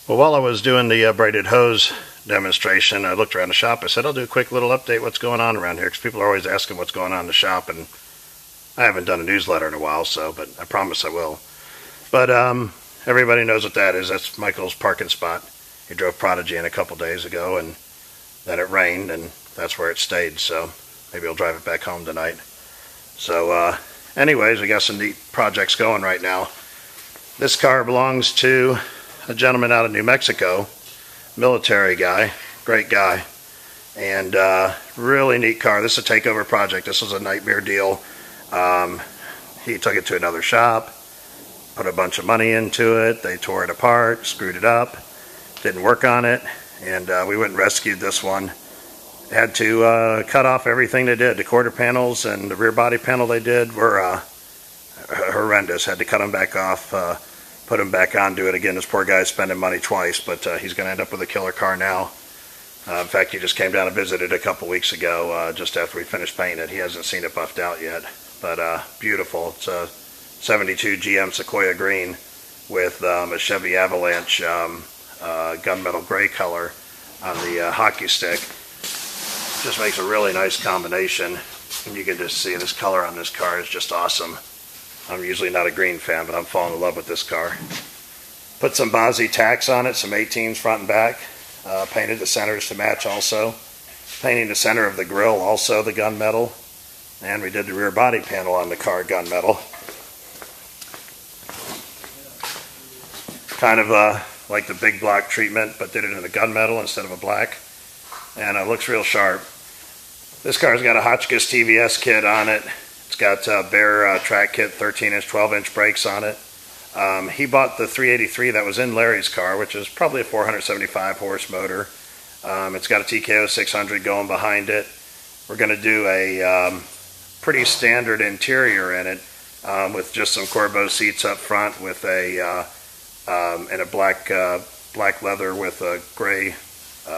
Well, while I was doing the braided hose demonstration, I looked around the shop. I said, I'll do a quick little update what's going on around here, because people are always asking what's going on in the shop, and I haven't done a newsletter in a while, but I promise I will. But everybody knows what that is. That's Michael's parking spot. He drove Prodigy in a couple days ago, and then it rained, and that's where it stayed, so maybe he'll drive it back home tonight. So anyways, we got some neat projects going right now. This car belongs to a gentleman out of New Mexico, military guy, great guy, and really neat car. This is a takeover project. This was a nightmare deal. He took it to another shop, put a bunch of money into it. They tore it apart, screwed it up, didn't work on it, and we went and rescued this one. Had to cut off everything they did. The quarter panels and the rear body panel they did were horrendous. Had to cut them back off, put them back on, do it again. This poor guy's spending money twice, but he's going to end up with a killer car now. In fact, he just came down and visited a couple weeks ago, just after we finished painting it. He hasn't seen it buffed out yet, but beautiful. It's a 72 GM Sequoia green with a Chevy Avalanche gunmetal gray color on the hockey stick. Just makes a really nice combination, and you can just see this color on this car is just awesome. I'm usually not a green fan, but I'm falling in love with this car. Put some Bozzy tacks on it, some 18s front and back. Painted the centers to match also. Painting the center of the grille also the gunmetal. And we did the rear body panel on the car gunmetal. Kind of like the big block treatment, but did it in a gunmetal instead of a black. And it looks real sharp. This car's got a Hotchkiss TVS kit on it. It's got Bear track kit, 13-inch, 12-inch brakes on it. He bought the 383 that was in Larry's car, which is probably a 475 horse motor. It's got a TKO 600 going behind it. We're going to do a pretty standard interior in it, with just some Corbeau seats up front, with a and a black leather with a gray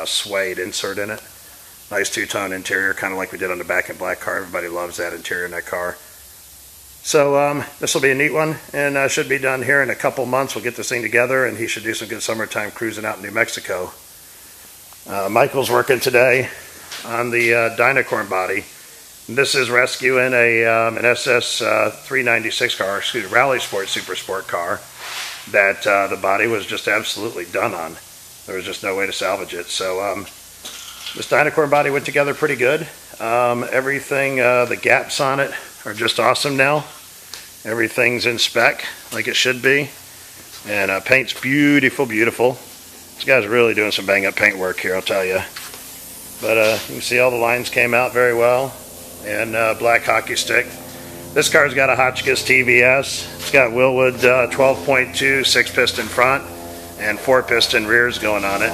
suede insert in it. Nice two-tone interior, kind of like we did on the back in black car. Everybody loves that interior in that car. So this will be a neat one, and should be done here in a couple months. We'll get this thing together, and he should do some good summertime cruising out in New Mexico. Michael's working today on the Dynacorn body. This is rescuing an SS 396 car, excuse me, Rally Sport Super Sport car that the body was just absolutely done on. There was just no way to salvage it. So this Dynacorn body went together pretty good. Everything, the gaps on it are just awesome now. Everything's in spec like it should be. And paint's beautiful, beautiful. This guy's really doing some bang up paint work here, I'll tell you. But you can see all the lines came out very well. And black hockey stick. This car's got a Hotchkiss TVS. It's got Wilwood 12.2 6-piston front and 4-piston rears going on it.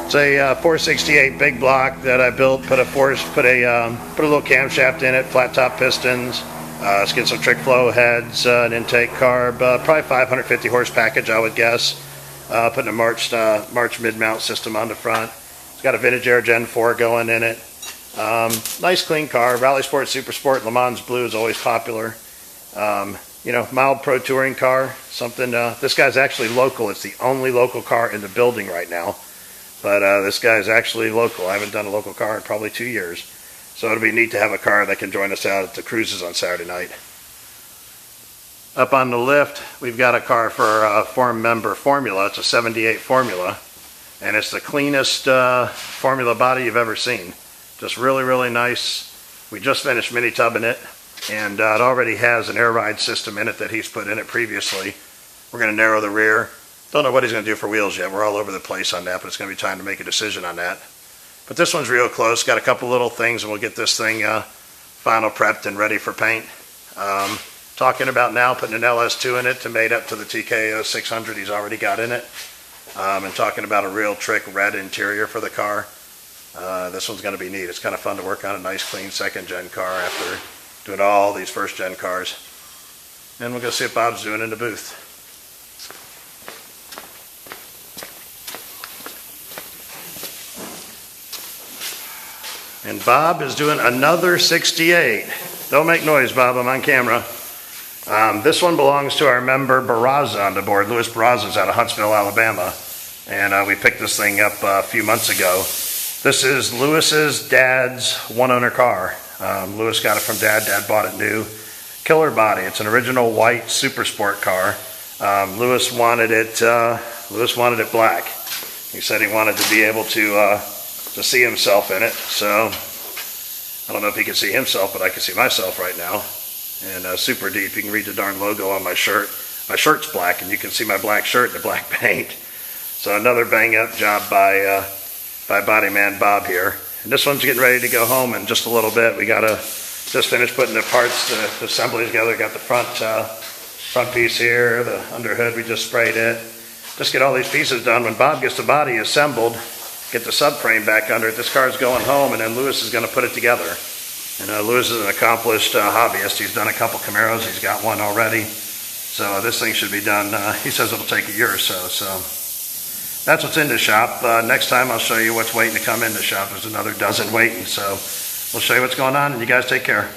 It's a 468 big block that I built. Put a little camshaft in it, flat top pistons. Let's get some trick flow heads, an intake carb, probably 550 horse package, I would guess. Putting a March mid-mount system on the front. It's got a Vintage Air Gen 4 going in it. Nice clean car. Rally Sport Super Sport Le Mans Blue is always popular. You know, mild pro touring car. Something. This guy's actually local. It's the only local car in the building right now. But this guy's actually local. I haven't done a local car in probably 2 years. So it'll be neat to have a car that can join us out at the cruises on Saturday night. Up on the lift, we've got a car for Forum member Formula. It's a 78 Formula. And it's the cleanest Formula body you've ever seen. Just really, really nice. We just finished mini tubbing it, and it already has an air ride system in it that he's put in it previously. We're going to narrow the rear. Don't know what he's going to do for wheels yet. We're all over the place on that, but it's going to be time to make a decision on that. But this one's real close. Got a couple little things, and we'll get this thing final prepped and ready for paint. Talking about now putting an LS2 in it to mate up to the TKO 600 he's already got in it. And talking about a real trick red interior for the car. This one's going to be neat. It's kind of fun to work on a nice clean second gen car after doing all these first gen cars. And we'll go see what Bob's doing in the booth. And Bob is doing another 68. Don't make noise, Bob. I'm on camera. This one belongs to our member Barraza on the board. Louis Barraza's out of Huntsville, Alabama. and we picked this thing up a few months ago. This is Lewis's dad's one-owner car. Lewis got it from Dad. Dad bought it new. Killer body. It's an original white super sport car. Lewis wanted it black. He said he wanted to be able to see himself in it. So I don't know if he can see himself, but I can see myself right now. And super deep. You can read the darn logo on my shirt. My shirt's black, and you can see my black shirt in the black paint. So another bang-up job by Body Man Bob here. And this one's getting ready to go home in just a little bit. We gotta just finish putting the parts, the assembly together. Got the front piece here, the under hood, we just sprayed it. Just get all these pieces done. When Bob gets the body assembled, get the subframe back under it, this car's going home, and then Lewis is gonna put it together. And Lewis is an accomplished hobbyist. He's done a couple Camaros. He's got one already. So this thing should be done. He says it'll take a year or so. So that's what's in the shop. Next time I'll show you what's waiting to come in the shop. There's another dozen waiting. So we'll show you what's going on, and you guys take care.